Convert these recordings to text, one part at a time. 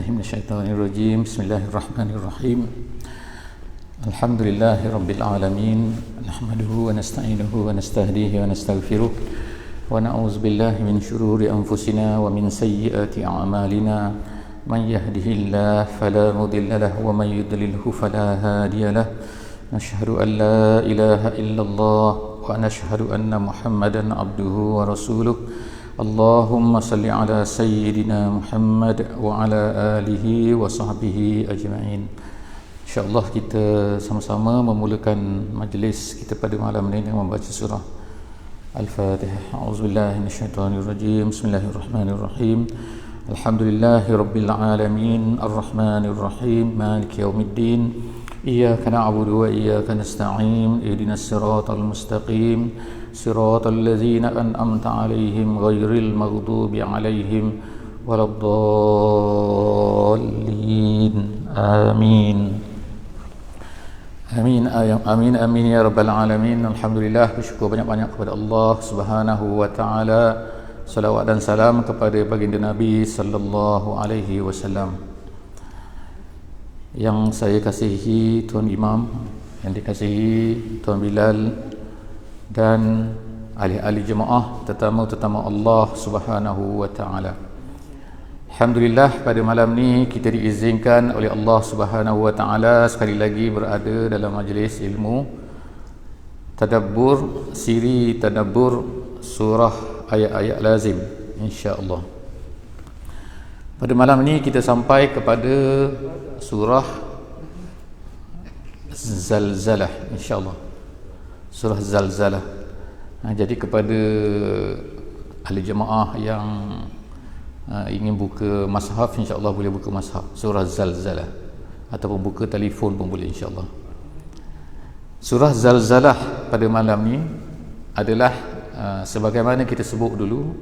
billahi minasyaitonir rajim. Bismillahirrahmanirrahim. Alhamdulillahi rabbil alamin. Nahmaduhu wa nasta'inuhu wa nastahdihi wa nastaghfiruh. Wa na'udzu billahi min shururi anfusina wa min sayyiati a'malina. Man yahdihillahu fala mudilla lahu wa man yudlilhu fala hadiya lahu. Nashhadu an la ilaha illallah wa nashhadu anna Muhammadan abduhu wa rasuluh. Allahumma salli ala sayyidina Muhammad wa ala alihi wa sahbihi ajma'in. InsyaAllah kita sama-sama memulakan majlis kita pada malam ini dengan membaca surah Al-Fatihah. A'udzubillahi minasyaitonirrajim. Bismillahirrahmanirrahim. Alhamdulillahi rabbil alamin. Ar-Rahmanir-Rahim. Maliki yaumiddin. Iyyaka na'budu wa iyyaka nasta'in. Ihdinas siratal mustaqim. Siratal ladzina an'amta 'alaihim ghairil maghdubi 'alaihim waladdallin. Amin. Amin amin amin ya rabbal alamin. Alhamdulillah, bersyukur banyak-banyak kepada Allah Subhanahu wa taala. Salawat dan salam kepada baginda Nabi sallallahu alaihi wasallam. Yang saya kasihi Tuan Imam, yang dikasihi Tuan Bilal dan ahli-ahli jemaah, tetamu-tetamu Allah Subhanahu wa taala. Alhamdulillah, pada malam ni kita diizinkan oleh Allah Subhanahu wa taala sekali lagi berada dalam majlis ilmu tadabbur, siri tadabbur surah ayat-ayat lazim, insya-Allah. Pada malam ni kita sampai kepada surah Zalzalah, insya-Allah. Surah Zalzalah. Jadi kepada ahli jemaah yang ingin buka mushaf, insya-Allah boleh buka mushaf surah Zalzalah, ataupun buka telefon pun boleh, insya-Allah. Surah Zalzalah pada malam ni adalah sebagaimana kita sebut dulu,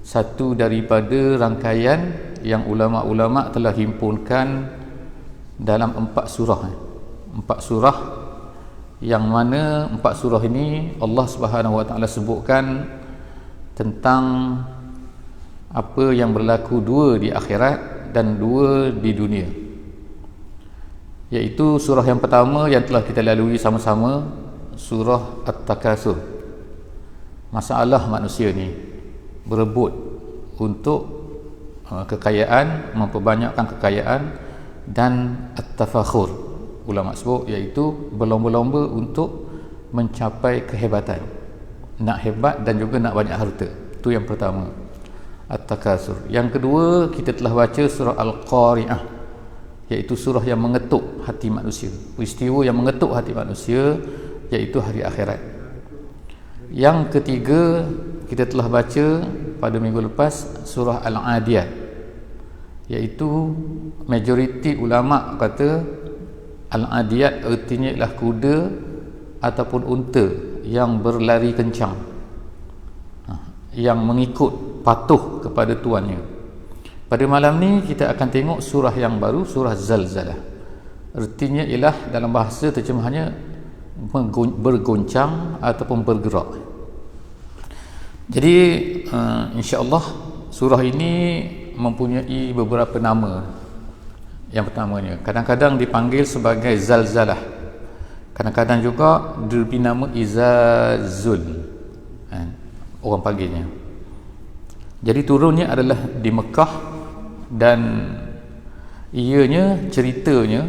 satu daripada rangkaian yang ulama-ulama telah himpunkan dalam 4 surah. 4 surah yang mana 4 surah ini Allah Subhanahu wa taala sebutkan tentang apa yang berlaku 2 di akhirat dan 2 di dunia. Iaitu surah yang pertama yang telah kita lalui sama-sama, surah At-Takatsur. Masalah manusia ni berebut untuk kekayaan, memperbanyakkan kekayaan, dan at-tafakhur, ulama sebut, iaitu berlomba-lomba untuk mencapai kehebatan, nak hebat dan juga nak banyak harta. Itu yang pertama, At-Takatsur. Yang kedua, kita telah baca surah Al-Qari'ah, iaitu surah yang mengetuk hati manusia, peristiwa yang mengetuk hati manusia, iaitu hari akhirat. Yang ketiga, kita telah baca pada minggu lepas surah Al-Adiyat, iaitu majoriti ulama kata Al-Adiyat artinya ialah kuda ataupun unta yang berlari kencang, yang mengikut, patuh kepada tuannya. Pada malam ni kita akan tengok surah yang baru, surah Zalzalah. Artinya ialah, dalam bahasa terjemahannya, bergoncang ataupun bergerak. Jadi insya-Allah surah ini mempunyai beberapa nama. Yang pertamanya, kadang-kadang dipanggil sebagai Zalzalah, kadang-kadang juga diberi nama Izazul, orang panggilnya. Jadi turunnya adalah di Mekah, dan ianya, ceritanya,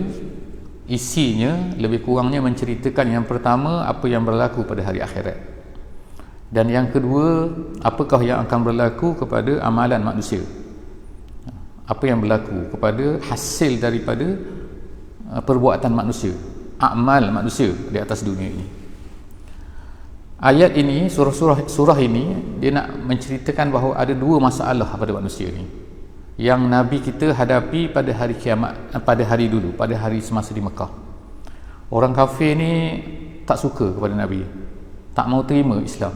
isinya lebih kurangnya menceritakan, yang pertama, apa yang berlaku pada hari akhirat, dan yang kedua, apakah yang akan berlaku kepada amalan manusia, apa yang berlaku kepada hasil daripada perbuatan manusia, amal manusia di atas dunia ini. Ayat ini, surah ini, dia nak menceritakan bahawa ada 2 masalah pada manusia ni yang Nabi kita hadapi pada hari kiamat, pada hari dulu, pada hari semasa di Mekah. Orang kafir ni tak suka kepada Nabi, tak mau terima Islam.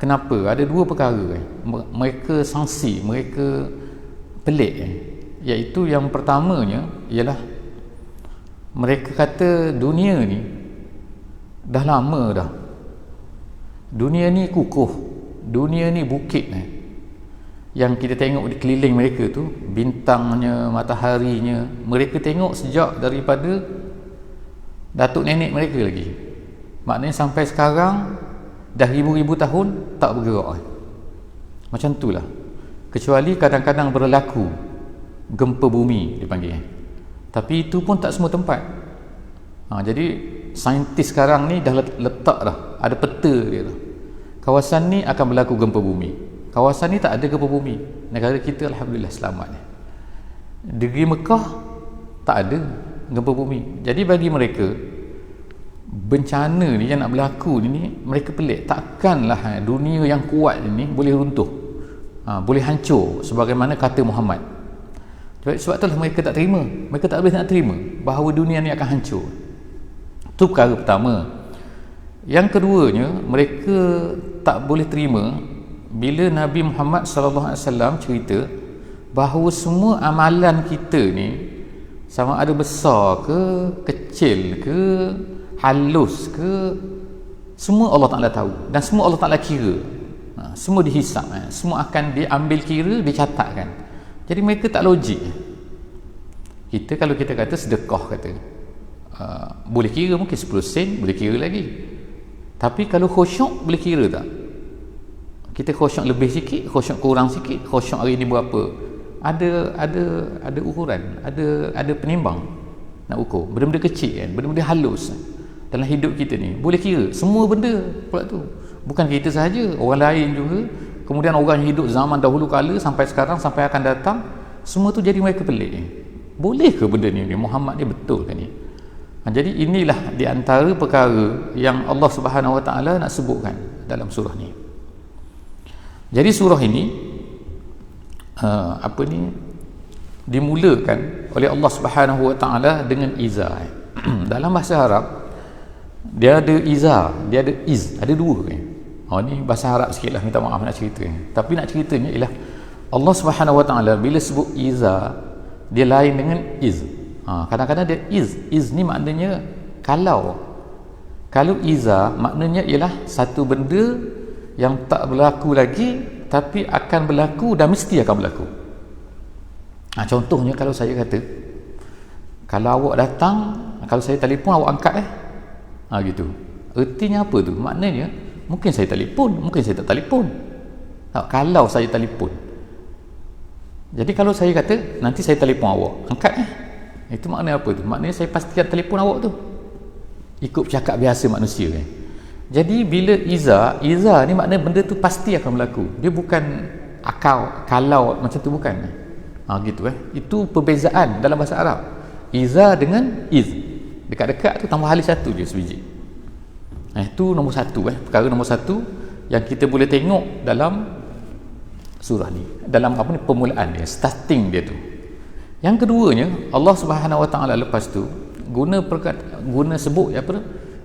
Kenapa? Ada 2 perkara. Mereka sangsi, mereka pelik. Iaitu yang pertamanya ialah mereka kata dunia ni dah lama dah, dunia ni kukuh, dunia ni bukit. yang kita tengok di keliling mereka tu, bintangnya, mataharinya, mereka tengok sejak daripada datuk nenek mereka lagi. Maknanya sampai sekarang dah ribu-ribu tahun tak bergerak. Macam itulah. Kecuali kadang-kadang berlaku gempa bumi dipanggil. Tapi itu pun tak semua tempat. Jadi saintis sekarang ni dah letak dah, ada peta dia tu. Kawasan ni akan berlaku gempa bumi. Kawasan ni tak ada gempa bumi. Negara kita alhamdulillah selamat. Negeri Mekah tak ada gempa bumi. Jadi bagi mereka bencana ni yang nak berlaku ni mereka pelik. Takkanlah dunia yang kuat ni boleh runtuh, boleh hancur sebagaimana kata Muhammad. Sebab itulah mereka tak terima. Mereka tak boleh nak terima bahawa dunia ni akan hancur. Itu perkara pertama. Yang keduanya, mereka tak boleh terima bila Nabi Muhammad SAW cerita bahawa semua amalan kita ni, sama ada besar ke, kecil ke, halus ke, semua Allah Ta'ala tahu dan semua Allah Ta'ala kira. Semua dihisap, semua akan diambil kira, dicatatkan. Jadi mereka tak logik. Kita kalau kita kata sedekah, kata boleh kira, mungkin 10 sen boleh kira lagi. Tapi kalau khusyuk boleh kira tak? Kita khusyuk lebih sikit, khusyuk kurang sikit, khusyuk hari ni berapa? Ada ukuran, ada penimbang nak ukur. Benda-benda kecil kan, benda-benda halus dalam hidup kita ni boleh kira. Semua benda pula tu. Bukan kita sahaja, orang lain juga. Kemudian orang yang hidup zaman dahulu kala sampai sekarang, sampai akan datang, semua tu jadi mereka pelik. Boleh ke benda ni? Muhammad ni betul ke ni? Jadi inilah di antara perkara yang Allah Subhanahu Wa Taala nak sebutkan dalam surah ni. Jadi surah ini dimulakan oleh Allah Subhanahu Wa Taala dengan iza. Dalam bahasa Arab dia ada iza, dia ada iz, ada dua kan. Ni bahasa Arab sikit lah, minta maaf nak cerita. Tapi nak ceritanya ialah Allah Subhanahu Wa Taala bila sebut iza, dia lain dengan iz. Kadang-kadang dia iz ni maknanya kalau iza maknanya ialah satu benda yang tak berlaku lagi tapi akan berlaku dan mesti akan berlaku. Contohnya kalau saya kata, kalau awak datang, kalau saya telefon awak angkat gitu. Ertinya apa tu? Maknanya mungkin saya telefon, mungkin saya tak telefon. Kalau saya telefon. Jadi kalau saya kata nanti saya telefon awak, angkat itu makna apa tu? Maknanya saya pastikan telefon awak tu. Ikut cakap biasa manusia kan. Jadi bila iza ni maknanya benda tu pasti akan berlaku. Dia bukan kalau macam tu, bukan. Gitu Itu perbezaan dalam bahasa Arab. Iza dengan iz. Dekat-dekat tu tambah alif satu je sebiji. Itu nombor satu perkara nombor satu yang kita boleh tengok dalam surah ni, dalam permulaan dia, starting dia tu. Yang keduanya, Allah Subhanahu Wa Taala lepas tu guna sebut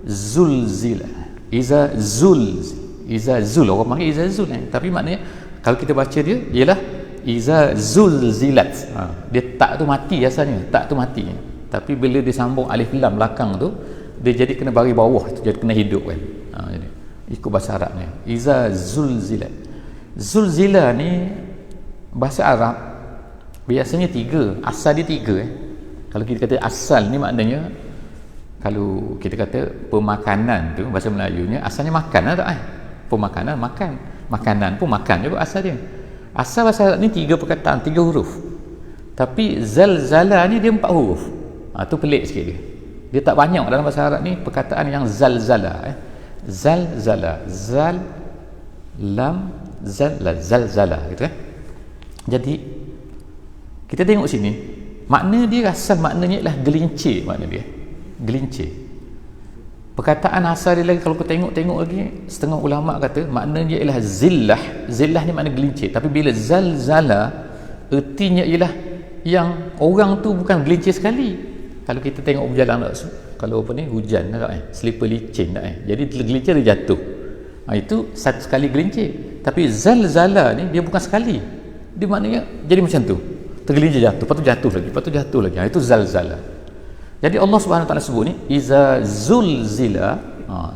zulzila. Iza zul, orang panggil iza zul tapi maknanya kalau kita baca dia ialah iza zulzilat. Dia tak tu mati asalnya, tak tu mati. Tapi bila disambung alif lam belakang tu, dia jadi kena bagi bawah tu, jadi kena hidup kan. Jadi ikut bahasa Arabnya iza zulzilat. Zulzila ni bahasa Arab biasanya tiga, asal dia tiga. Kalau kita kata asal ni maknanya, kalau kita kata pemakanan tu bahasa Melayunya asalnya makan tak pemakanan, makan, makanan pun makan juga asal dia. Asal bahasa Arab ni tiga perkataan, tiga huruf. Tapi zalzala ni dia 4 huruf. Tu pelik sikit dia. Dia tak banyak dalam bahasa Arab ni perkataan yang zalzala. Zalzala, zal lam zalzala gitu Jadi kita tengok sini, makna dia asal maknanya ialah gelincir, makna dia gelincir. Perkataan asal dia lagi kalau kita tengok lagi, setengah ulama kata makna dia ialah zillah ni makna gelincir. Tapi bila zalzala, ertinya ialah yang orang tu bukan gelincir sekali. Kalau kita tengok berjalan kalau hujan selipar licin jadi gelincir dia jatuh. Itu satu sekali gelincir. Tapi zalzala ni dia bukan sekali, dia maknanya jadi macam tu, tergelincir jatuh, lepas tu jatuh lagi. Itu zalzala. Jadi Allah Subhanahu Wa Taala sebut ni iza zulzila.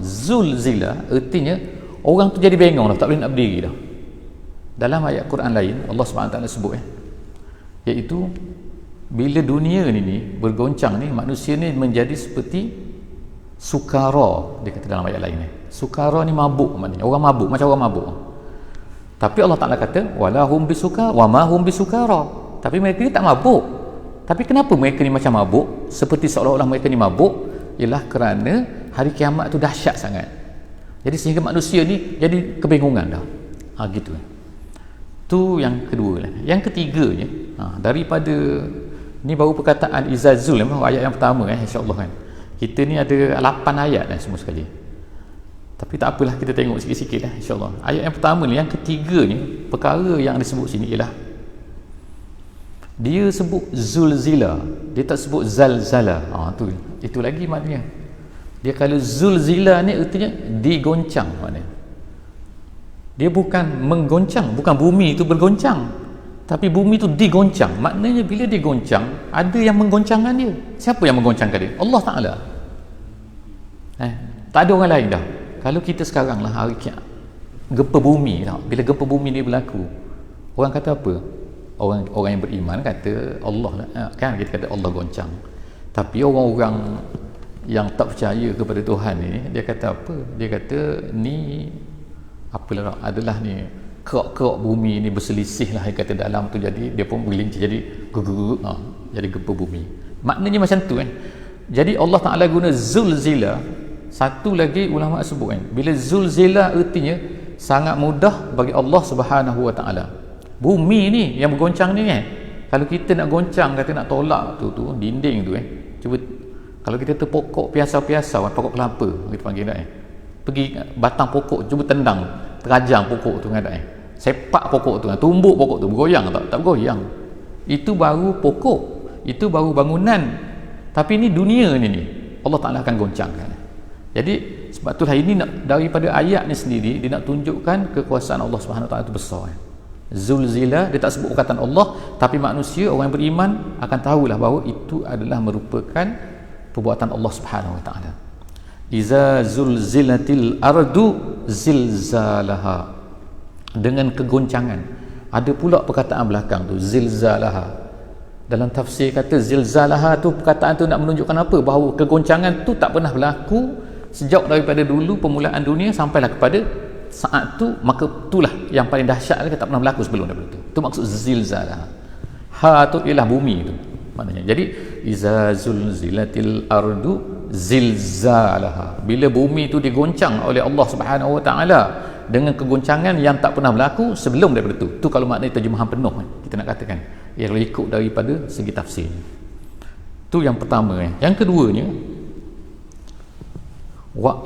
Zulzila artinya orang tu jadi bengong dah, tak boleh nak berdiri dah. Dalam ayat Quran lain Allah SWT sebut iaitu bila dunia ni bergoncang ni, manusia ni menjadi seperti sukara, dia kata dalam ayat lain sukara ni mabuk, maknanya orang mabuk, macam orang mabuk. Tapi Allah Ta'ala kata wala hum bisukara wa ma hum bisukara, tapi mereka ni tak mabuk. Tapi kenapa mereka ni macam mabuk, seperti seolah-olah mereka ni mabuk? Ialah kerana hari kiamat tu dahsyat sangat. Jadi sehingga manusia ni jadi kebingungan dah. Gitu. Tu yang kedua lah. Yang ketiganya, daripada ni baru perkataan Izazul, ayat yang pertama insya-Allah kan. Kita ni ada 8 ayat semua sekali. Tapi tak apalah, kita tengok sikit-sikit lah insya-Allah. Ayat yang pertama ni, yang ketiganya, perkara yang disebut sini ialah dia sebut zulzila, dia tak sebut zalzala. Itu lagi maknanya. Dia kalau zulzila ni artinya digoncang maknanya. Dia bukan menggoncang, bukan bumi itu bergoncang, tapi bumi itu digoncang. Maknanya bila digoncang, ada yang menggoncangkan dia. Siapa yang menggoncangkan dia? Allah Ta'ala. Tak ada orang lain dah. Kalau kita sekarang lah hari gempa bumi dah. Bila gempa bumi ni berlaku, orang kata apa? Orang yang beriman kata Allah lah, kan, kita kata Allah goncang. Tapi orang-orang yang tak percaya kepada Tuhan ni, dia kata apa? Dia kata ni apalah, adalah ni kerak-kerak bumi ni berselisih lah, dia kata dalam tu, jadi dia pun berlincir jadi jadi gempa bumi. Maknanya macam tu kan. Jadi Allah Ta'ala guna zulzila. Satu lagi ulama sebut kan, bila zulzila artinya sangat mudah bagi Allah Subhanahu Wa Ta'ala. Bumi ni yang bergoncang ni kan, kalau kita nak goncang, kata nak tolak tu dinding tu cuba, kalau kita terpokok piasa-piasa, pokok kelapa kita panggil dah pergi batang pokok, cuba tendang, terajang pokok tu kan, sepak pokok tu, tumbuk pokok tu, bergoyang tak bergoyang. Itu baru pokok, itu baru bangunan. Tapi ni dunia ni Allah Ta'ala akan goncangkan. Jadi sebab itulah ini daripada ayat ni sendiri, dia nak tunjukkan kekuasaan Allah Subhanahu Wa Ta'ala itu besar. Zulzila, dia tak sebut perkataan Allah, tapi manusia, orang yang beriman akan tahulah bahawa itu adalah merupakan perbuatan Allah Subhanahu Wa Ta'ala. Iza zulzilatil ardu zilzalaha, dengan kegoncangan. Ada pula perkataan belakang tu zilzalaha. Dalam tafsir kata zilzalaha tu, perkataan tu nak menunjukkan apa? Bahawa kegoncangan tu tak pernah berlaku sejak daripada dulu permulaan dunia sampailah kepada saat tu, maka itulah yang paling dahsyat, tak pernah berlaku sebelum daripada itu maksud zilzalaha. Ha tu ialah bumi tu maknanya. Jadi iza zulzilatil ardu zilzalaha, bila bumi itu digoncang oleh Allah Subhanahu Wa Ta'ala dengan kegoncangan yang tak pernah berlaku sebelum daripada itu. Tu kalau maknanya terjemahan penuh kita nak katakan, yang ikut daripada segi tafsir. Tu yang pertama. Yang keduanya, wa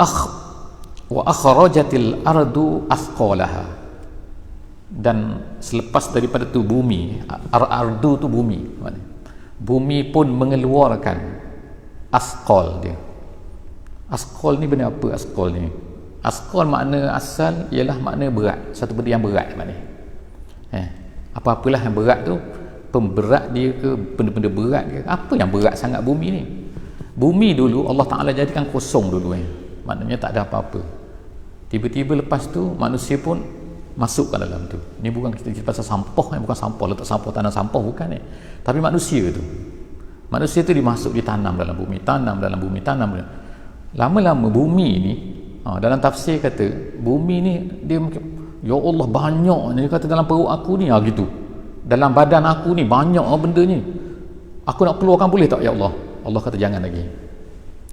akhrajatil ardu athqalaha, dan selepas daripada tu bumi, ardu tu bumi, bumi pun mengeluarkan asqal dia. Asqal ni benda apa? Asqal ni, asqal makna asal ialah makna berat, satu benda yang berat maknanya. Apa-apalah yang berat tu, pemberat dia ke, benda-benda berat ke, apa yang berat sangat bumi ni? Bumi dulu Allah Ta'ala jadikan kosong dulu maknanya tak ada apa-apa. Tiba-tiba lepas tu manusia pun masuk ke dalam tu. Ni bukan kita cerita pasal sampah, bukan sampah, letak sampah, tanam sampah, bukan tapi manusia tu dimasuk, ditanam dalam bumi, tanam dalam bumi, tanam. Lama-lama bumi ni, dalam tafsir kata bumi ni dia ya Allah banyak ni, dia kata dalam perut aku ni gitu, dalam badan aku ni banyak benda ni, aku nak keluarkan boleh tak ya Allah? Allah kata jangan lagi.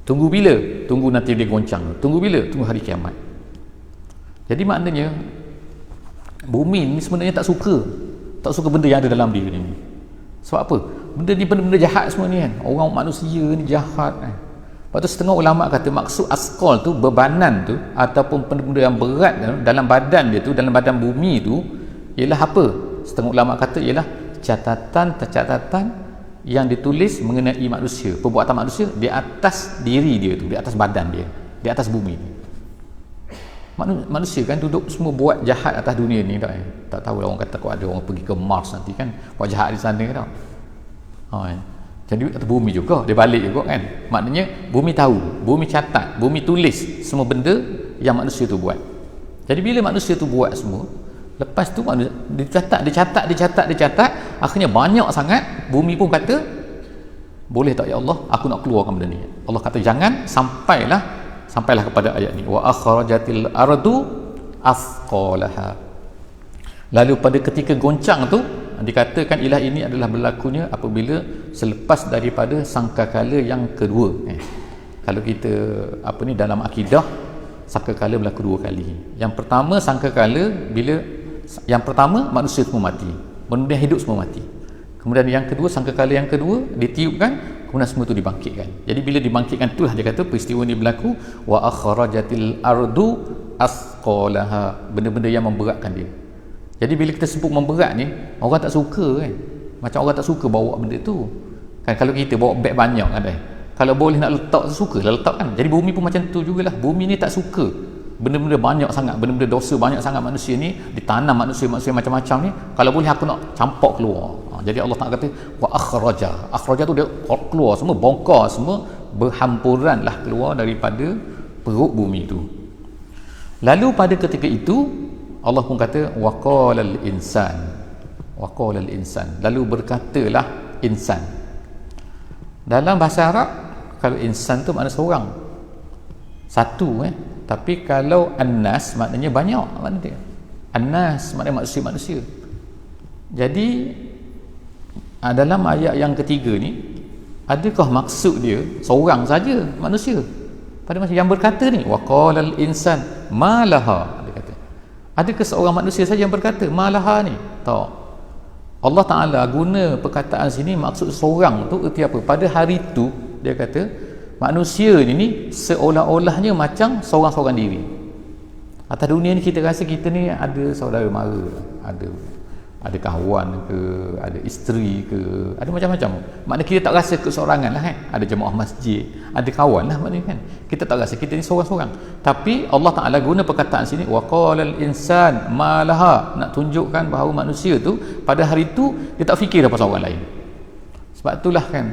Tunggu bila? Tunggu nanti dia goncang. Tunggu bila? Tunggu hari kiamat. Jadi maknanya bumi ni sebenarnya tak suka benda yang ada dalam dia ni. Sebab apa? Benda ni benda-benda jahat semua ni kan. Orang manusia ni jahat Lepas tu setengah ulama kata maksud asqal tu, bebanan tu ataupun benda-benda yang berat dalam badan dia tu, dalam badan bumi tu ialah apa? Setengah ulama kata ialah catatan yang ditulis mengenai manusia, perbuatan manusia di atas diri dia tu, di atas badan dia, di atas bumi ni. Manusia kan duduk semua buat jahat atas dunia ni tak tahu lah, orang kata kau ada orang pergi ke Mars nanti kan buat jahat di sana tau. Jadi atas bumi juga dia balik juga kan, maknanya bumi tahu, bumi catat, bumi tulis semua benda yang manusia tu buat. Jadi bila manusia tu buat semua, Lepas tu dicatat, akhirnya banyak sangat. Bumi pun kata, boleh tak ya Allah, aku nak keluarkan benda ni. Allah kata jangan, sampailah kepada ayat ni, wa akhrajatil ardu athqalaha. Lalu pada ketika goncang tu dikatakan ilah ini adalah berlakunya apabila selepas daripada sangkakala yang kedua. Kalau kita dalam akidah, sangkakala berlaku dua kali. Yang pertama sangkakala bila yang pertama manusia semua mati, benda hidup semua mati. Kemudian yang kedua, sangkakala yang kedua ditiupkan, kemudian semua tu dibangkitkan. Jadi bila dibangkitkan, itulah dia kata peristiwa ini berlaku, wa akhrajatil ardu asqalaha, benda-benda yang memberatkan dia. Jadi bila kita sebut memberat ni, orang tak suka kan. Macam orang tak suka bawa benda tu. Kan kalau kita bawa beg banyak kan, kalau boleh nak letak, sukalah letak kan. Jadi bumi pun macam tu jugalah. Bumi ni tak suka benda-benda banyak sangat, benda-benda dosa banyak sangat manusia ni, ditanam manusia macam-macam ni. Kalau boleh aku nak campak keluar. Jadi Allah tak kata wa akhraja tu dia keluar semua, bongkar semua, berhampuranlah keluar daripada perut bumi tu. Lalu pada ketika itu Allah pun kata waqalal insan, lalu berkatalah insan. Dalam bahasa Arab, kalau insan tu makna seorang, satu tapi kalau annas maknanya banyak, makna dia annas maknanya manusia. Jadi dalam ayat yang ketiga ni, adakah maksud dia seorang saja manusia? Pada masa yang berkata ni waqalal insan malaha, dia kata adakah seorang manusia saja yang berkata malaha ni? Tak. Allah Ta'ala guna perkataan sini, maksud seorang tu erti apa? Pada hari tu dia kata manusia ni seolah-olahnya macam seorang-seorang diri. Atas dunia ni kita rasa kita ni ada saudara mara, ada kawan ke, ada isteri ke, ada macam-macam. Maknanya kita tak rasa keseorangan lah kan. Ada jemaah masjid, ada kawan lah maknanya kan. Kita tak rasa kita ni seorang-seorang. Tapi Allah Ta'ala guna perkataan sini waqalal insan malaha, nak tunjukkan bahawa manusia tu pada hari tu dia tak fikir dah pasal orang lain. Sebab itulah kan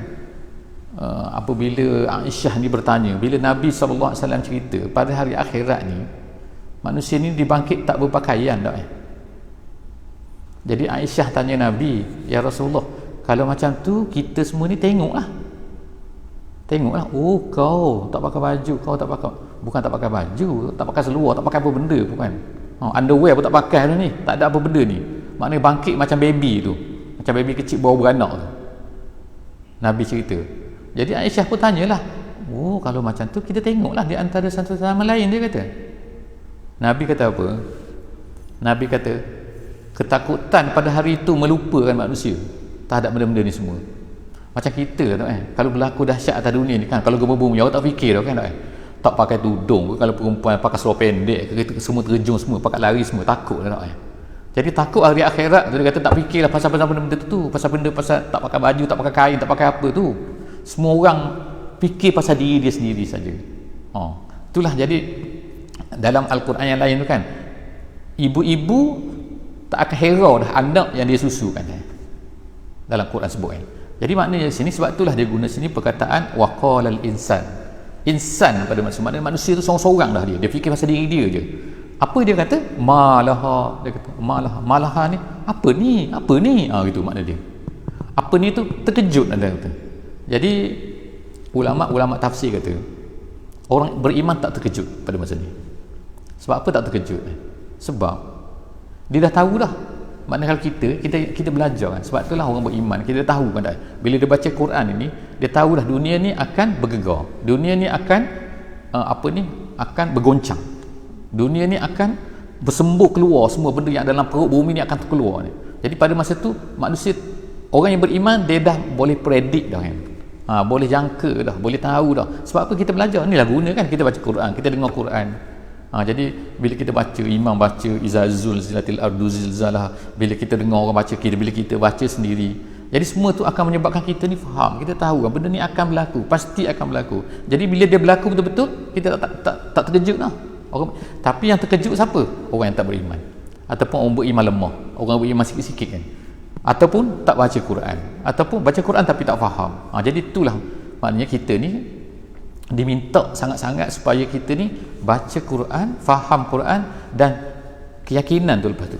apabila Aisyah ni bertanya, bila Nabi SAW cerita pada hari akhirat ni manusia ni dibangkit tak berpakaian tak Jadi Aisyah tanya Nabi, ya Rasulullah, kalau macam tu kita semua ni tengoklah, oh kau tak pakai baju, bukan tak pakai baju, tak pakai seluar, tak pakai apa benda pun kan, underwear pun tak pakai dah ni, tak ada apa benda ni. Maknanya bangkit macam baby tu, macam baby kecil baru beranak tu. Nabi cerita. Jadi Aisyah pun tanyalah, oh kalau macam tu kita tengoklah di antara satu sama lain, dia kata. Nabi kata apa? Nabi kata ketakutan pada hari itu melupakan manusia terhadap benda-benda ni semua. Macam kita tu kalau berlaku dahsyat atas dunia ni kan, kalau gempa bumi orang tak fikir kan, tak pakai tudung, kalau perempuan pakai seluar pendek, kita semua terjun semua, pakai lari semua, takut tak Jadi takut hari akhirat tu, dia kata tak fikirlah pasal benda-benda tu, pasal tak pakai baju, tak pakai kain, tak pakai apa tu. Semua orang fikir pasal diri dia sendiri saja. Itulah jadi dalam Al-Quran yang lain tu kan, ibu-ibu tak akan herau dah anak yang dia susukan dalam Quran sebut kan. Jadi maknanya sini, sebab itulah dia guna sini perkataan waqalal insan pada maknanya manusia tu seorang-seorang dah dia fikir pasal diri dia je. Apa dia kata? Malaha, dia kata malaha ni apa ni gitu makna dia. Apa ni tu terkejut ada kata. Jadi ulama tafsir kata orang beriman tak terkejut pada masa ni. Sebab apa tak terkejut? Sebab dia dah tahu dah. Maknanya kalau kita belajar kan, sebab itulah orang beriman, kita tahu kan dah, bila dia baca Quran ini, dia tahu dah dunia ni akan bergegar, dunia ni akan akan bergoncang, dunia ni akan bersembuh keluar, semua benda yang dalam perut bumi ni akan terkeluar ni. Jadi pada masa tu manusia, orang yang beriman, dia dah boleh predik dah kan, boleh jangka dah, boleh tahu dah. Sebab apa kita belajar ni lah guna kan, kita baca Quran, kita dengar Quran. Jadi bila kita baca, imam baca iza zulzilatil ardu zilzalah, bila kita dengar orang baca, bila kita baca sendiri, jadi semua tu akan menyebabkan kita ni faham, kita tahu kan benda ni akan berlaku, pasti akan berlaku. Jadi bila dia berlaku betul-betul, kita tak terkejut lah. Tapi yang terkejut siapa? Orang yang tak beriman, ataupun orang beriman lemah, orang beriman sikit-sikit kan, ataupun tak baca Quran, ataupun baca Quran tapi tak faham. Jadi itulah maknanya kita ni diminta sangat-sangat supaya kita ni baca Quran, faham Quran, dan keyakinan tu lepas tu.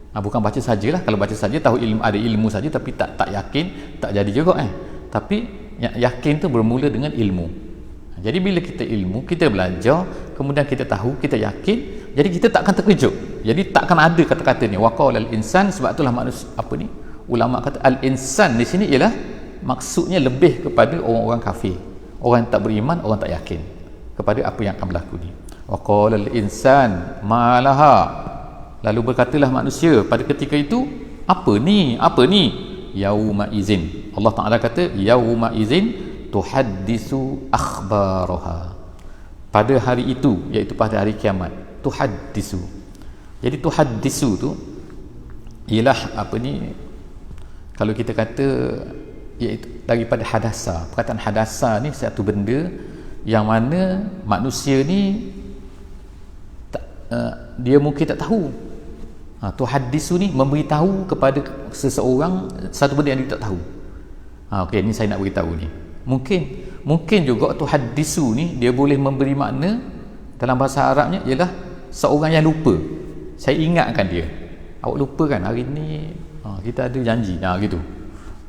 Bukan baca sajalah. Kalau baca saja tahu ilmu, ada ilmu saja tapi tak yakin, tak jadi juga Tapi yakin tu bermula dengan ilmu. Jadi bila kita ilmu, kita belajar, kemudian kita tahu, kita yakin, jadi kita tak akan terkejut. Jadi tak akan ada kata-kata ni waqalal insan. Sebab itulah manusia ulama kata al insan di sini ialah maksudnya lebih kepada orang-orang kafir, orang yang tak beriman, orang tak yakin kepada apa yang akan berlaku ni. Waqalal insan malaha, lalu berkatalah manusia pada ketika itu, apa ni yauma izin. Allah Taala kata yauma izin tuhaddisu akhbaraha, pada hari itu, iaitu pada hari kiamat. Tuhaddisu, jadi tuhaddisu tu ialah kalau kita kata, iaitu daripada hadasa. Perkataan hadasa ni satu benda yang mana manusia ni dia mungkin tak tahu. Tuhaddisu ni memberitahu kepada seseorang satu benda yang dia tak tahu. Okey, ni saya nak beritahu ni. Mungkin juga tuhaddisu ni dia boleh memberi makna dalam bahasa Arabnya ialah seorang yang lupa. Saya ingatkan dia. Awak lupa kan hari ni kita ada janji gitu.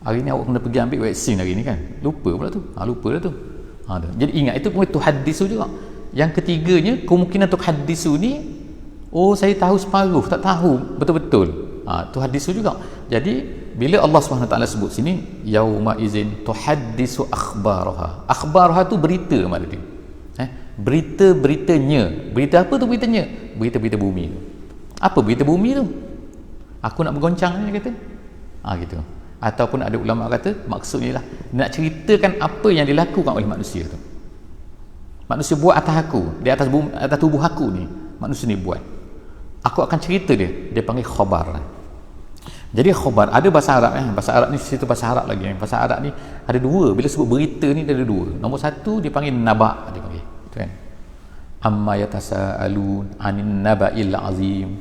Hari ni awak kena pergi ambil vaksin hari ni kan. Lupa pula tu. Lupa dah tu. Jadi ingat, itu pun tuhaddisu juga. Yang ketiganya, kemungkinan tuhaddisu ni saya tahu separuh, tak tahu betul-betul. Tuhaddisu juga. Jadi bila Allah SWT sebut sini yauma izin tuhaddisu akhbaraha. Akhbaraha tu berita makna dia. Berita-beritanya. Berita apa tu beritanya? Berita-berita bumi tu. Apa berita bumi tu? Aku nak bergoncang ni kata. Gitu. Ataupun ada ulama kata maksudnya lah nak ceritakan apa yang dilakukan oleh manusia tu. Manusia buat atas aku, di atas bumi, atas tubuh aku ni, manusia ni buat. Aku akan cerita dia. Dia panggil khabar. Jadi khabar ada bahasa Arab bahasa Arab ni situ bahasa Arab lagi. Bahasa Arab ni ada dua. Bila sebut berita ni ada dua. Nombor satu dia panggil naba', dia panggil. Itu kan. Amma yatasaalun 'anil naba'il azim.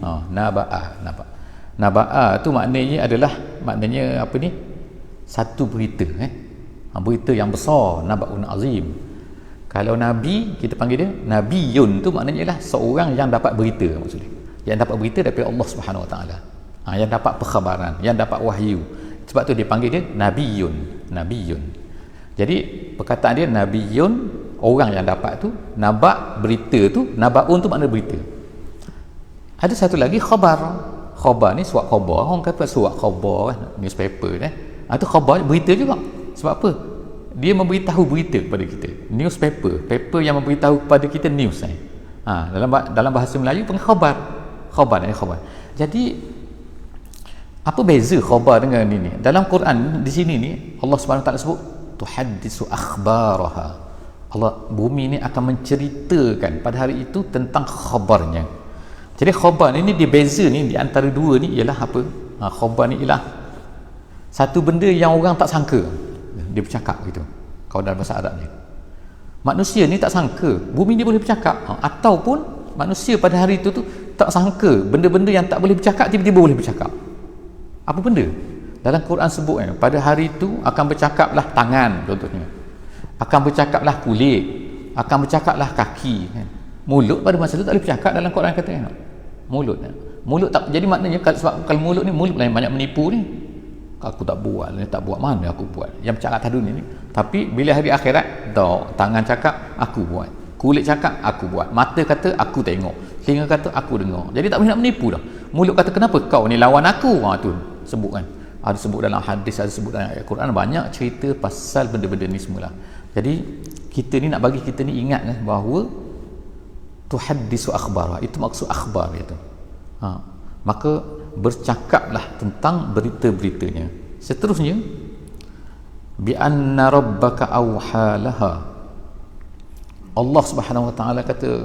Naba'a tu maknanya adalah satu berita berita yang besar, naba'un azim. Kalau nabi kita panggil dia nabiyun, tu maknanya ialah seorang yang dapat berita, maksudnya yang dapat berita daripada Allah Subhanahu Wa Taala, yang dapat perkhabaran, yang dapat wahyu. Sebab tu dia panggil dia nabiyun. Jadi perkataan dia nabiyun, orang yang dapat tu, naba' berita tu, naba'un tu makna berita. Ada satu lagi khabar. Khabar ni surat khabar, orang kata surat khabar newspaper itu khabar, berita juga. Sebab apa? Dia memberitahu berita kepada kita. Newspaper, paper yang memberitahu kepada kita news. Dalam bahasa Melayu panggil khabar. Khabar. Jadi apa beza khabar dengan ini? Dalam Quran di sini ni Allah Subhanahu Taala sebut tuhaddisu akhbaraha. Allah, bumi ni akan menceritakan pada hari itu tentang khabarnya. Jadi khabar ni dia beza ni di antara dua ni ialah apa? Khabar ni ialah satu benda yang orang tak sangka. Dia bercakap gitu. Kalau dalam bahasa Arab ni. Manusia ni tak sangka bumi ni boleh bercakap. Ataupun manusia pada hari itu tu tak sangka benda-benda yang tak boleh bercakap tiba-tiba boleh bercakap. Apa benda? Dalam Quran sebut pada hari itu akan bercakaplah tangan contohnya. Akan bercakaplah kulit, akan bercakaplah kaki kan. Mulut pada masa itu tak boleh bercakap dalam Quran kata mulut tak, jadi maknanya sebab kalau mulut ni mulut yang banyak menipu ni. Aku tak buat mana aku buat. Yang bercakap atas dunia ni. Tapi bila hari akhirat, tangan cakap aku buat, kulit cakap aku buat, mata kata aku tengok, telinga kata aku dengar. Jadi tak boleh nak menipu dah. Mulut kata kenapa kau ni lawan aku? Tu sebut kan. Ada sebut dalam hadis, ada sebut dalam ayat Quran, banyak cerita pasal benda-benda ni semualah. Jadi kita ni nak bagi kita ni ingat bahawa tuhaddisu akhbara, itu maksud akhbar itu. Maka bercakaplah tentang berita-beritanya. Seterusnya bi anna rabbaka awhalaha. Allah Subhanahu Wa Taala kata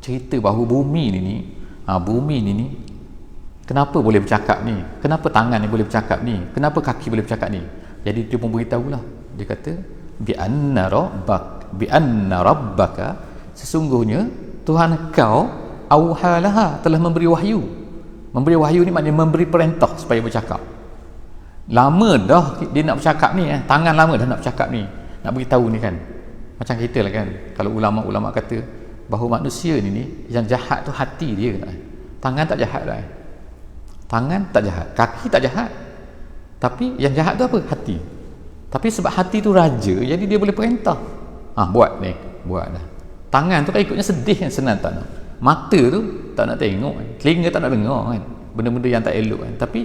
cerita bahawa bumi ni kenapa boleh bercakap ni? Kenapa tangan ni boleh bercakap ni? Kenapa kaki boleh bercakap ni? Jadi dia pun beritahulah. Dia kata bi anna rabbaka, sesungguhnya Tuhan kau auhalaha, telah memberi wahyu. Memberi wahyu ni maknanya memberi perintah supaya bercakap. Lama dah dia nak bercakap ni, tangan lama dah nak bercakap ni, nak beritahu ni kan. Macam kita lah kan, kalau ulama-ulama kata bahawa manusia ni yang jahat tu hati dia. Tangan tak jahat dah. Tangan tak jahat, kaki tak jahat. Tapi yang jahat tu apa? Hati. Tapi sebab hati tu raja, jadi dia boleh perintah. Buat ni, buat dah. Tangan tu kan ikutnya sedih kan, senang tak nak. Mata tu tak nak tengok kan. Telinga tak nak dengar kan. Benda-benda yang tak elok kan. Tapi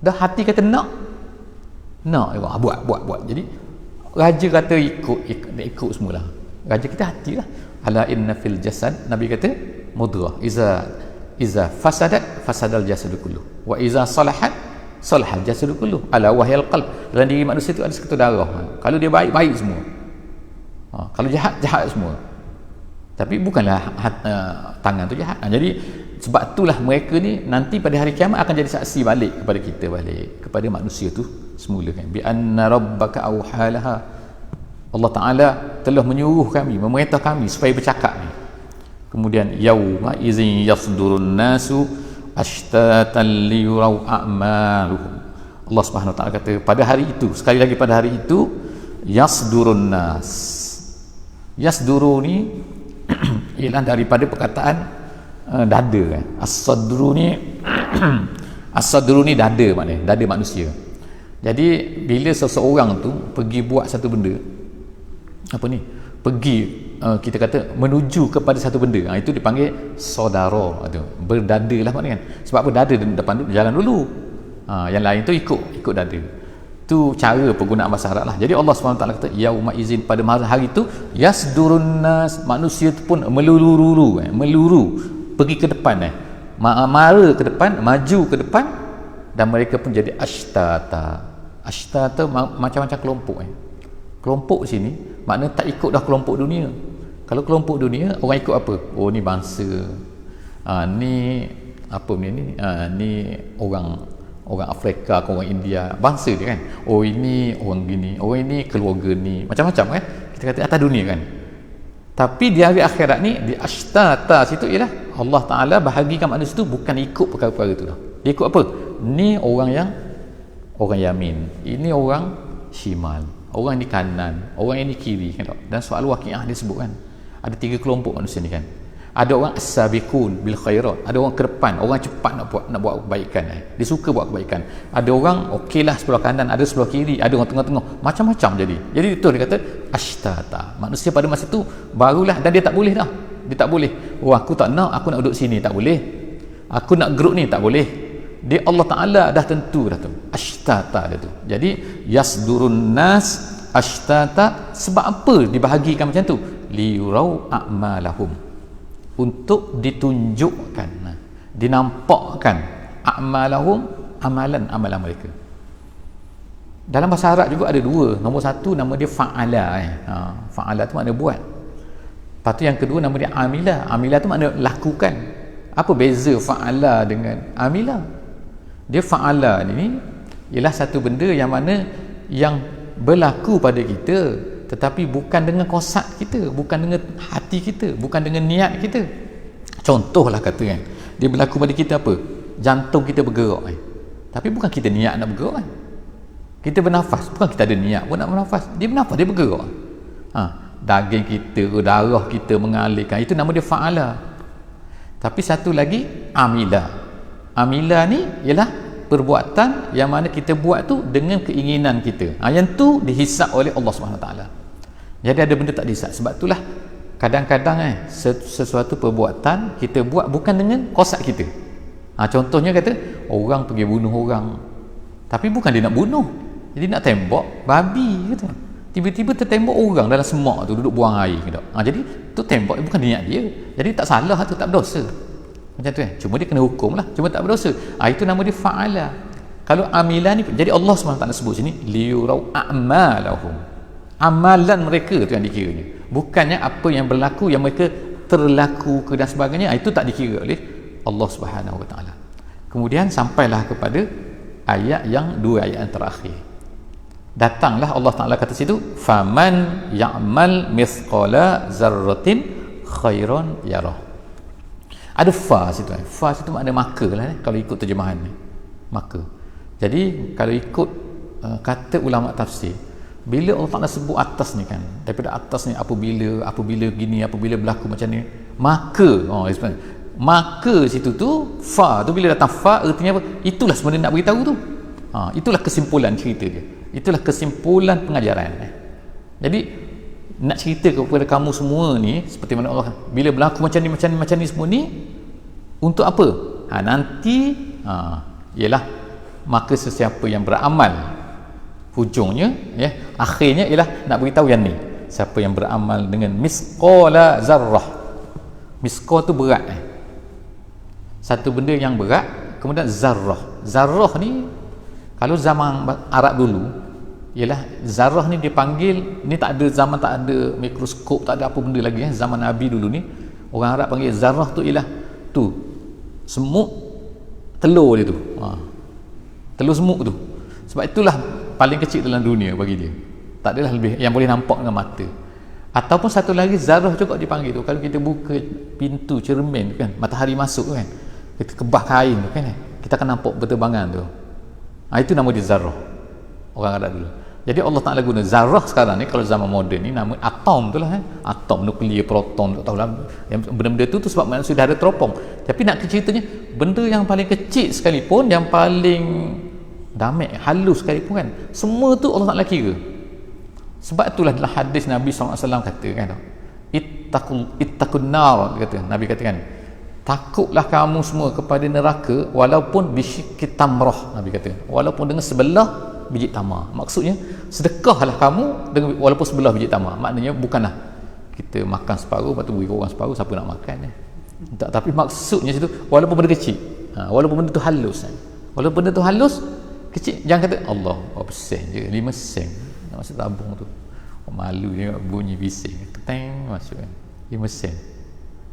dah hati kata nak buat. Jadi raja kata ikut semualah. Raja kita hati lah. Ala inna fil jasad, Nabi kata mudrah, iza fasadal jasadu kullu, wa iza salahat jasadu kullu, ala wahyal qalb. Dalam diri manusia tu ada seketul darah. Kalau dia baik semua. Kalau jahat semua. Tapi bukanlah tangan tu jahat. Jadi sebab itulah mereka ni nanti pada hari kiamat akan jadi saksi balik kepada kita, balik kepada manusia tu semula kan. Bi anna rabbaka awhalaha, Allah Ta'ala telah menyuruh kami, memerintah kami supaya bercakap ni. Kemudian yauma izin yasdurun nasu ashtatan liyurau a'maluhum. Allah Subhanahu Wa Ta'ala kata pada hari itu, sekali lagi pada hari itu, yasdurun nas. Yasduru ni ialah daripada perkataan dada kan. As-sadru ni dada, maknanya dada manusia. Jadi bila seseorang tu pergi buat satu benda, kita kata menuju kepada satu benda, itu dipanggil saudara tu, berdada lah maknanya kan. Sebab apa? Dada depan tu jalan dulu, yang lain tu ikut dada. Tu cara penggunaan bahasa Arab lah. Jadi Allah SWT kata yauma izin, pada hari itu yasdurun nas, manusia tu pun meluru pergi ke depan mara ke depan, maju ke depan, dan mereka pun jadi ashtata macam-macam kelompok kelompok sini maknanya tak ikut dah kelompok dunia. Kalau kelompok dunia orang ikut apa? Ni bangsa, ni apa ni orang Afrika, orang India, bangsa dia kan. Ini orang gini, ini keluarga ni, macam-macam kan kita kata atas dunia kan. Tapi di hari akhirat ni, di ashtata situ ialah Allah Ta'ala bahagikan manusia tu bukan ikut perkara-perkara tu dah. Dia ikut apa? Ni orang yamin, ini orang shimal, orang ni kanan, orang ini kiri kan. Dan soal waqiah dia sebut kan, ada 3 kelompok manusia ni kan. Ada orang as-sabiqun bil khairat, ada orang ke depan, orang cepat nak buat kebaikan, dia suka buat kebaikan. Ada orang okeylah sebelah kanan, ada sebelah kiri, ada orang tengah-tengah, macam-macam jadi itu dia kata ashtata. Manusia pada masa tu barulah, dan dia tak boleh dah. Dia tak boleh, aku tak nak, aku nak duduk sini, tak boleh. Aku nak geruk ni, tak boleh. Dia Allah Ta'ala dah tentu dah tu, ashtata dia tu. Jadi yasdurun nas ashtata. Sebab apa dibahagikan macam tu? Liyurau a'malahum, untuk ditunjukkan, dinampakkan a'malahum, amalan mereka. Dalam bahasa Arab juga ada 2. Nombor 1 nama dia fa'ala. Fa'ala tu makna buat. Lepas tu yang kedua nama dia amila. Amila tu makna lakukan. Apa beza fa'ala dengan amila? Dia fa'ala ni ialah satu benda yang mana yang berlaku pada kita, tetapi bukan dengan kosak kita, bukan dengan hati kita, bukan dengan niat kita. Contohlah kata kan, dia berlaku pada kita apa? Jantung kita bergerak tapi bukan kita niat nak bergerak kan. Kita bernafas, bukan kita ada niat pun nak bernafas, dia bernafas, dia bergerak. Daging kita, darah kita mengalirkan, itu nama dia fa'ala. Tapi satu lagi amila. Amila ni ialah perbuatan yang mana kita buat tu dengan keinginan kita. Yang tu dihisap oleh Allah SWT. Jadi ada benda tak dihisap. Sebab itulah kadang-kadang sesuatu perbuatan kita buat bukan dengan kosak kita. Contohnya kata orang pergi bunuh orang, tapi bukan dia nak bunuh, jadi nak tembak babi gitu. Tiba-tiba tertembak orang dalam semak tu, duduk buang air gitu. Jadi tu tembak bukan niat dia, jadi tak salah tu, tak berdosa. Macam tu cuma dia kena hukum lah, cuma tak berdosa. Itu nama dia fa'ala. Kalau amila ni, jadi Allah SWT sebut sini liyurau a'malahum, amalan mereka tu yang dikiranya, bukannya apa yang berlaku, yang mereka terlaku ke dan sebagainya. Itu tak dikira oleh Allah Subhanahu Wa Taala. Kemudian sampailah kepada ayat yang 2 ayat yang terakhir. Datanglah Allah Ta'ala kata situ, faman ya'mal mithqala zarratin khairan yarah. Ada fa situ. Fa situ makna maka lah kalau ikut terjemahan ni, maka. Jadi kalau ikut kata ulama tafsir, bila Allah Ta'ala sebut atas ni kan, daripada atas ni apabila gini, apabila berlaku macam ni, maka Maka situ tu fa tu, bila datang fa artinya apa? Itulah sebenarnya nak beritahu tu. Itulah kesimpulan cerita dia. Itulah kesimpulan pengajaran. Jadi nak cerita kepada kamu semua ni, seperti mana Allah bila berlaku macam ni semua ni, untuk apa? Nanti ialah maka sesiapa yang beramal, hujungnya akhirnya ialah nak beritahu yang ni, siapa yang beramal dengan misqala zarrah. Misqal tu berat, satu benda yang berat. Kemudian zarrah ni kalau zaman Arab dulu ialah zarrah ni dipanggil, ni tak ada zaman, tak ada mikroskop, tak ada apa benda lagi zaman Nabi dulu ni, orang Arab panggil zarrah tu ialah tu semut telur dia tu, telur semut tu. Sebab itulah paling kecil dalam dunia bagi dia, tak adalah lebih yang boleh nampak dengan mata. Ataupun satu lagi zarrah juga dipanggil tu, kalau kita buka pintu cermin tu kan, matahari masuk tu kan, kita kebah kain tu kan, kita akan nampak berterbangan tu. Itu nama dia zarrah, orang Arab dulu. Jadi Allah Ta'ala guna zarrah sekarang ni, kalau zaman moden ni nama atom tu lah, atom, nuklear, proton, tak tahulah benda-benda tu sebab manusia sudah ada teropong. Tapi nak ceritanya benda yang paling kecil sekalipun, yang paling damai, halus sekalipun kan, semua tu Allah Ta'ala kira. Sebab itulah dalam hadis Nabi SAW kata kan, ittaqun nar, kata Nabi kata kan, takutlah kamu semua kepada neraka walaupun bisyikki tamrah. Nabi kata walaupun dengan sebelah biji tamar. Maksudnya sedekahlah kamu dengan walaupun sebelah biji tamar. Maknanya bukanlah kita makan separuh lepas tu beri orang separuh, siapa nak makan tak, tapi maksudnya situ walaupun benda kecil, walaupun benda tu halus, walaupun benda tu halus kecil, jangan kata Allah berapa sen je, 5 sen masuk tabung tu, malu je bunyi bising keteng masuk kan, 5 sen.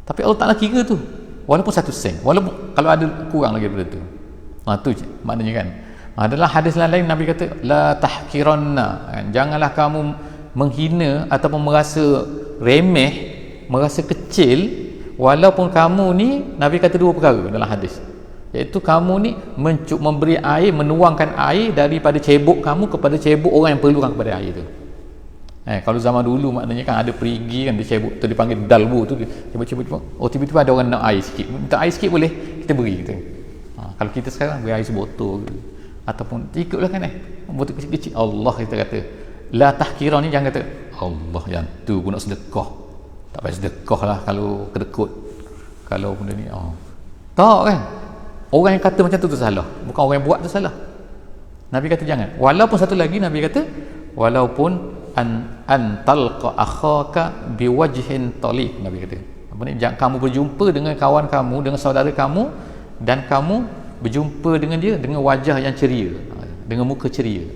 Tapi Allah Ta'ala kira tu walaupun 1 sen, walaupun kalau ada kurang lagi daripada tu. Tu je maknanya kan. Adalah hadis lain Nabi kata la tahkiranna, kan? Janganlah kamu menghina ataupun merasa remeh, merasa kecil, walaupun kamu ni, Nabi kata 2 perkara dalam hadis, iaitu kamu ni memberi air, menuangkan air daripada cebok kamu kepada cebok orang yang perlukan kepada air tu. Kalau zaman dulu maknanya kan ada perigi kan, dia cebok tu dipanggil dalbu tu, cebok-cebok, tiba-tiba ada orang nak air sikit, minta air sikit boleh, kita beri kita. Kalau kita sekarang beri air sebotol ataupun ikutlah kan botol kecil-kecil. Allah kita kata la tahkira ni, jangan kata Allah yang tu pun nak sedekah, tak payah sedekah lah kalau kedekut, kalau benda ni tak kan. Orang yang kata macam tu salah, bukan orang yang buat tu salah. Nabi kata jangan. Walaupun satu lagi Nabi kata walaupun an talqa akhaka biwajhin taliq. Nabi kata apa ni, jangan kamu berjumpa dengan kawan kamu, dengan saudara kamu, dan kamu berjumpa dengan dia dengan wajah yang ceria, dengan muka ceria.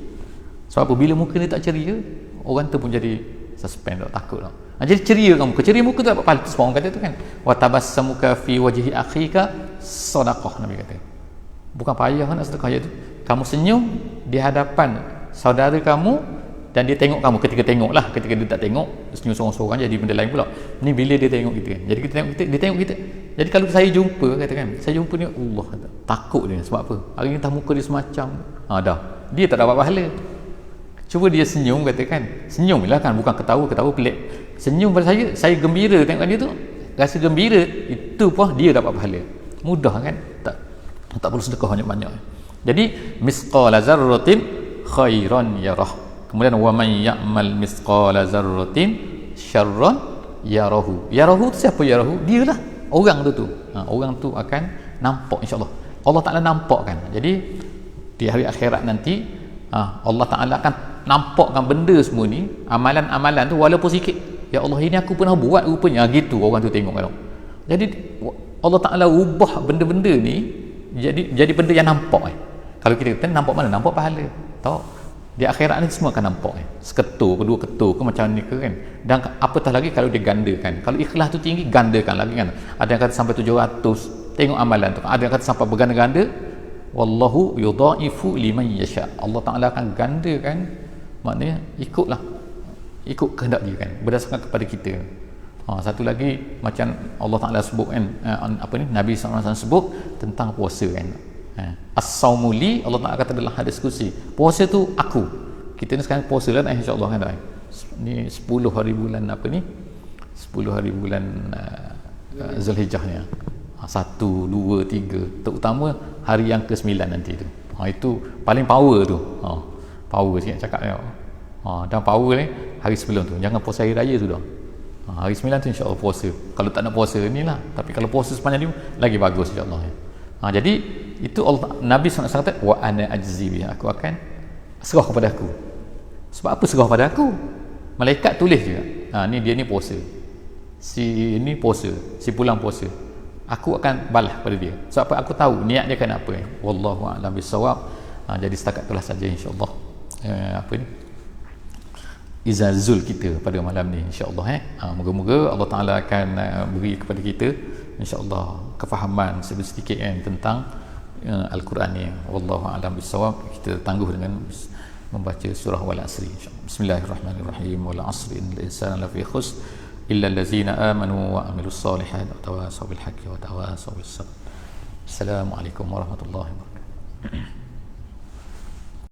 Sebab apa? Bila muka ni tak ceria, orang tu pun jadi suspend, takut tak. Jadi ceria kamu, keceria muka tu dapat pahala. Sebab orang kata tu kan, wa tabassamuka fi wajhi akhika sadaqah. Nabi kata bukan payah nak sedekah, iaitu kamu senyum di hadapan saudara kamu dan dia tengok kamu. Ketika tengok lah, ketika dia tak tengok, dia senyum sorang-sorang jadi benda lain pula. Ni bila dia tengok kita kan, jadi kita tengok kita, dia tengok kita. Jadi kalau saya jumpa, katakan saya jumpa ni, Allah takut dia. Sebab apa? Hari ni tak muka dia semacam dah, dia tak dapat pahala. Cuba dia senyum, katakan senyum lah kan, bukan ketawa pelik, senyum pada saya gembira tengok dia tu, rasa gembira, itu pun dia dapat pahala. Mudah kan, tak perlu sedekah banyak-banyak. Jadi misqala zarratin khairan yarah. Kemudian wa man ya'mal misqala zarratin syarran yarahu. Yarahu tu siapa yarahu? Dialah orang tu. Orang tu akan nampak, insya-Allah. Allah Ta'ala nampak kan. Jadi di hari akhirat nanti Allah Ta'ala akan nampakkan benda semua ni, amalan-amalan tu walaupun sikit. Ya Allah, ini aku pernah buat rupanya, gitu orang tu tengok kan. Jadi Allah Ta'ala ubah benda-benda ni jadi benda yang nampak. Kalau kita kata nampak mana? Nampak pahala. Tahu? Di akhirat ni semua akan nampak. Seketul, kedua ketul ke macam ni ke kan. Dan apatah lagi kalau dia gandakan. Kalau ikhlas tu tinggi, gandakan lagi kan. Ada yang kata sampai 700. Tengok amalan tu. Ada yang kata sampai berganda-ganda. Wallahu yudha'ifu liman yasha. Allah Ta'ala akan gandakan. Maknanya ikut kehendak dia kan, berdasarkan kepada kita. Satu lagi macam Allah Ta'ala sebut kan, Nabi SAW sebut tentang puasa kan. As-sawmu li, Allah Ta'ala kata dalam hadis kursi, puasa tu aku. Kita ni sekarang puasa lah insya-Allah kan. Ni 10 hari bulan 10 hari bulan Zulhijjah ni. 1, 2, 3, terutama hari yang ke-9 nanti tu. Itu paling power tu. Power sikit cakap tengok. Dan power ni hari sebelum tu, jangan puasa hari raya tu dah. Hari 9 tu insya-Allah puasa. Kalau tak nak puasa inilah, tapi kalau puasa sepanjang ni lagi bagus insya-Allah. Jadi itu Allah, Nabi SAW kata wa ana ajzi bi, aku akan serah kepada aku. Sebab apa serah pada aku? Malaikat tulis juga. Ni dia ni puasa. Si ini puasa, si pulang puasa. Aku akan balas pada dia. Sebab apa? Aku tahu niat dia kan apa. Wallahu a'lam bissawab. Jadi setakat itulah saja insya-Allah. Apa ni? Izazul kita pada malam ni insya-Allah. Moga-moga Allah Taala akan beri kepada kita insya-Allah kefahaman sedikit tentang Al-Quran ni. Wallahu a'lam bissawab. Kita tangguh dengan membaca surah Wal Asri insya-Allah. Bismillahirrahmanirrahim. Wal 'asri innal insana lafi khusr illa allazina amanu wa amilus solihat wa tawasaw bil haqqi wa tawasaw bis sabr. Assalamualaikum warahmatullahi wabarakatuh.